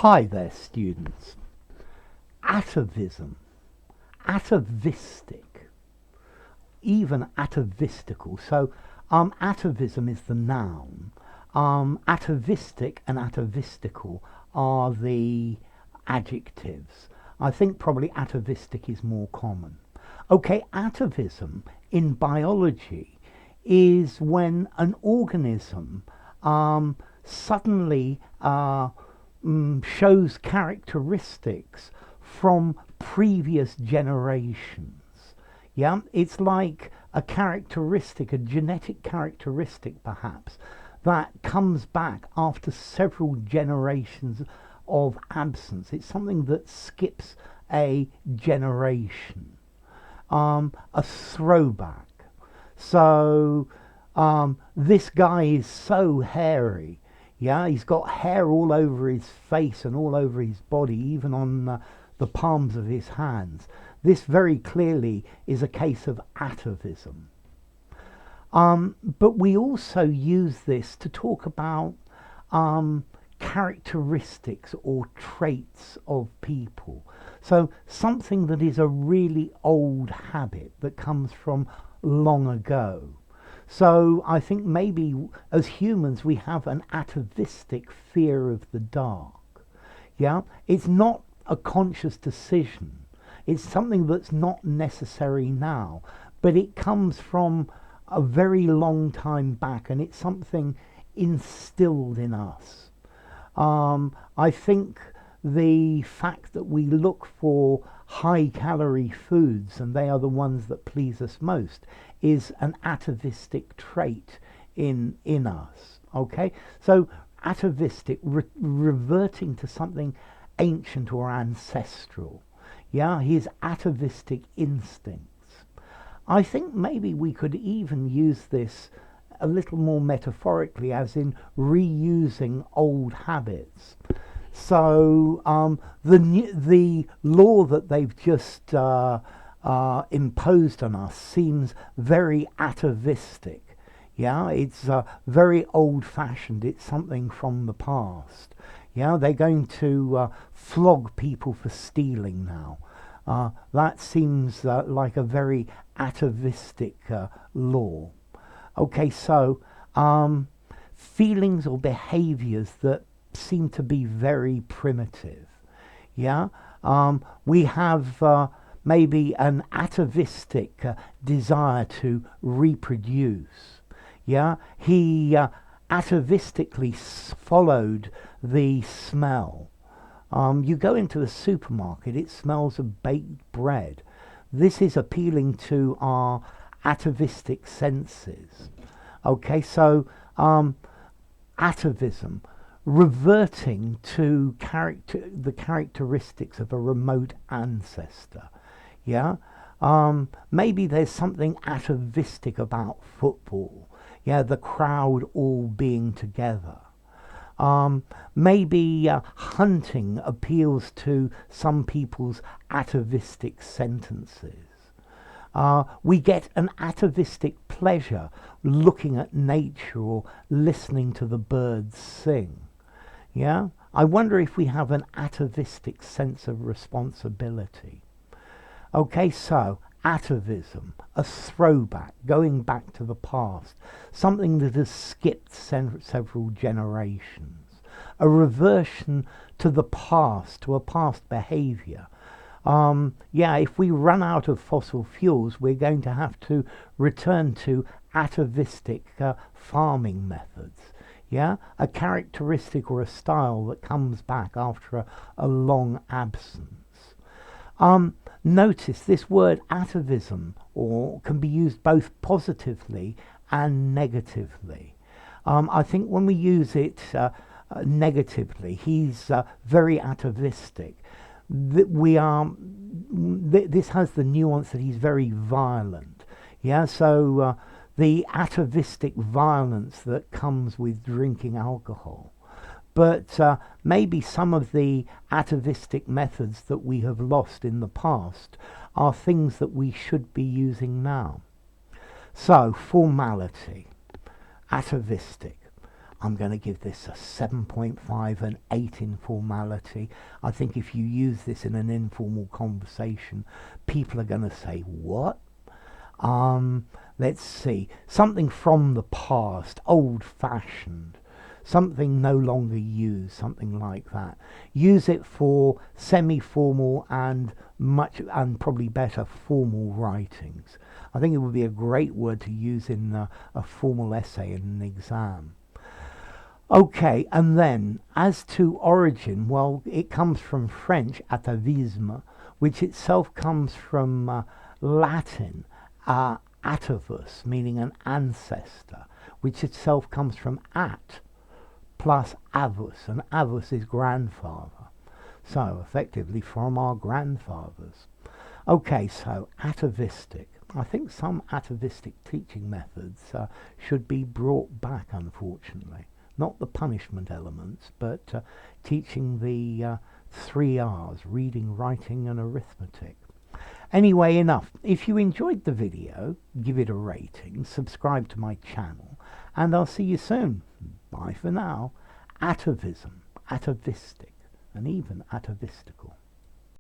Hi there, students. Atavism, atavistic, even atavistical. So, atavism is the noun. Atavistic and atavistical are the adjectives. I think probably atavistic is more common. Okay, atavism in biology is when an organism suddenly shows characteristics from previous generations. Yeah, it's like a characteristic, a genetic characteristic perhaps, that comes back after several generations of absence. It's something that skips a generation, a throwback. So this guy is so hairy. Yeah, he's got hair all over his face and all over his body, even on the palms of his hands. This very clearly is a case of atavism. But we also use this to talk about characteristics or traits of people. So something that is a really old habit that comes from long ago. So I think maybe as humans we have an atavistic fear of the dark. Yeah, it's not a conscious decision. It's something that's not necessary now, but it comes from a very long time back, and it's something instilled in us. I think the fact that we look for high calorie foods and they are the ones that please us most is an atavistic trait in us. Okay, so atavistic, reverting to something ancient or ancestral. Yeah, his atavistic instincts. I think maybe we could even use this a little more metaphorically, as in reusing old habits. So the law that they've just imposed on us seems very atavistic. Yeah, it's very old-fashioned. It's something from the past. Yeah, they're going to flog people for stealing now. That seems like a very atavistic law. Okay, so feelings or behaviors that seem to be very primitive. Yeah, we have maybe an atavistic desire to reproduce. Yeah, he atavistically followed the smell. You go into the supermarket, it smells of baked bread. This is appealing to our atavistic senses. Okay, so atavism, reverting to the characteristics of a remote ancestor. Yeah, maybe there's something atavistic about football. Yeah, the crowd all being together. Maybe hunting appeals to some people's atavistic sentences. We get an atavistic pleasure looking at nature or listening to the birds sing. Yeah, I wonder if we have an atavistic sense of responsibility. Okay, so atavism, a throwback, going back to the past, something that has skipped several generations, a reversion to the past, to a past behavior. Yeah, if we run out of fossil fuels, we're going to have to return to atavistic farming methods. Yeah, a characteristic or a style that comes back after a long absence. Notice this word atavism can be used both positively and negatively. I think when we use it negatively, he's very atavistic. This has the nuance that he's very violent. Yeah, so the atavistic violence that comes with drinking alcohol. But maybe some of the atavistic methods that we have lost in the past are things that we should be using now. So, formality, atavistic. I'm going to give this a 7.5, an 8 in formality. I think if you use this in an informal conversation, people are going to say, what? Let's see, something from the past, old-fashioned, something no longer used, something like that. Use it for semi-formal and probably better formal writings. I think it would be a great word to use in a formal essay in an exam. Okay, and then as to origin, well, it comes from French atavism, which itself comes from Latin atavus, meaning an ancestor, which itself comes from at plus avus, and avus is grandfather. So effectively from our grandfathers. Okay, so atavistic. I think some atavistic teaching methods should be brought back, unfortunately. Not the punishment elements, but teaching the 3 R's, reading, writing and arithmetic. Anyway, enough. If you enjoyed the video, give it a rating, subscribe to my channel, and I'll see you soon. Bye for now. Atavism, atavistic, and even atavistical.